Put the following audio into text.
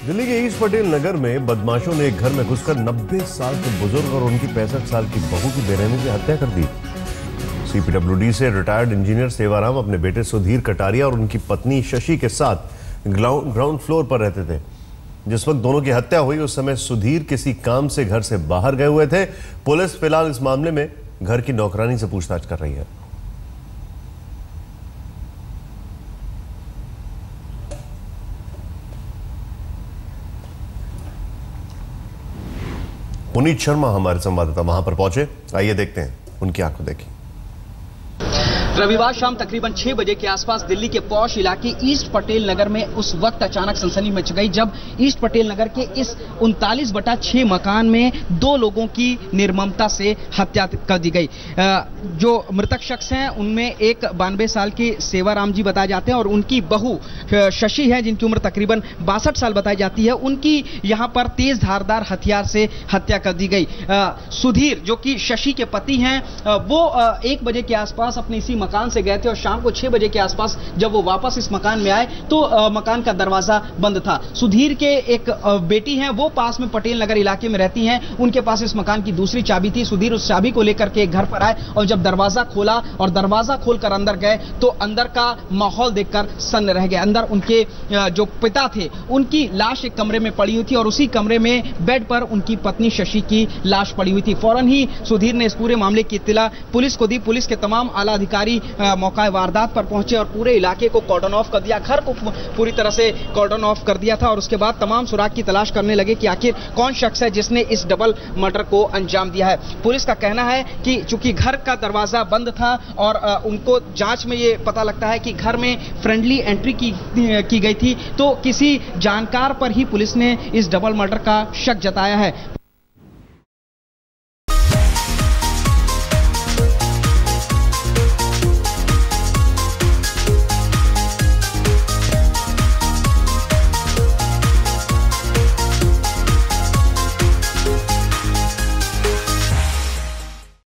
दिल्ली के ईस्ट पटेल नगर में बदमाशों ने एक घर में घुसकर 90 साल के बुजुर्ग और उनकी 65 साल की बहू की बेरहमी से हत्या कर दी। सीपीडब्ल्यूडी से रिटायर्ड इंजीनियर सेवाराम अपने बेटे सुधीर कटारिया और उनकी पत्नी शशि के साथ ग्राउंड फ्लोर पर रहते थे। जिस वक्त दोनों की हत्या हुई उस समय सुधीर किसी काम से घर से बाहर गए हुए थे। पुलिस फिलहाल इस मामले में घर की नौकरानी से पूछताछ कर रही है। पुनीत शर्मा हमारे संवाददाता वहां पर पहुंचे, आइए देखते हैं उनकी आंखों देखी। रविवार शाम तकरीबन 6 बजे के आसपास दिल्ली के पॉश इलाके ईस्ट पटेल नगर में उस वक्त अचानक सनसनी मच गई जब ईस्ट पटेल नगर के इस 39/6 मकान में 2 लोगों की निर्ममता से हत्या कर दी गई। जो मृतक शख्स हैं उनमें एक 92 साल के सेवाराम जी बताए जाते हैं और उनकी बहू शशि है जिनकी उम्र तकरीबन 62 साल बताई जाती है। उनकी यहां पर तेज धारदार हथियार से हत्या कर दी गई। सुधीर जो कि शशि के पति हैं वो 1 बजे के आसपास अपने इसी मकान से गए थे और शाम को 6 बजे के आसपास जब वो वापस इस मकान में आए तो मकान का दरवाजा बंद था। सुधीर के एक बेटी हैं वो पास में पटेल नगर इलाके में रहती हैं, उनके पास इस मकान की दूसरी चाबी थी। सुधीर उस चाबी को लेकर के घर पर आए और जब दरवाजा खोला और दरवाजा खोलकर अंदर गए तो अंदर का माहौल देखकर सन्न रह गए। अंदर उनके जो पिता थे उनकी लाश एक कमरे में पड़ी हुई थी और उसी कमरे में बेड पर उनकी पत्नी शशि की लाश पड़ी हुई थी। फौरन ही सुधीर ने इस पूरे मामले की इत्तला पुलिस को दी। पुलिस के तमाम आला अधिकारी मौका वारदात पर पहुंचे और पूरे इलाके को कॉर्डन ऑफ कर दिया, घर को पूरी तरह से कॉर्डन ऑफ कर दिया था और उसके बाद तमाम सुराग की तलाश करने लगे कि आखिर कौन शख्स है जिसने इस डबल मर्डर को अंजाम दिया है। पुलिस का कहना है कि चूंकि घर का दरवाजा बंद था और उनको जांच में ये पता लगता है कि घर में फ्रेंडली एंट्री की गई थी तो किसी जानकार पर ही पुलिस ने इस डबल मर्डर का शक जताया है।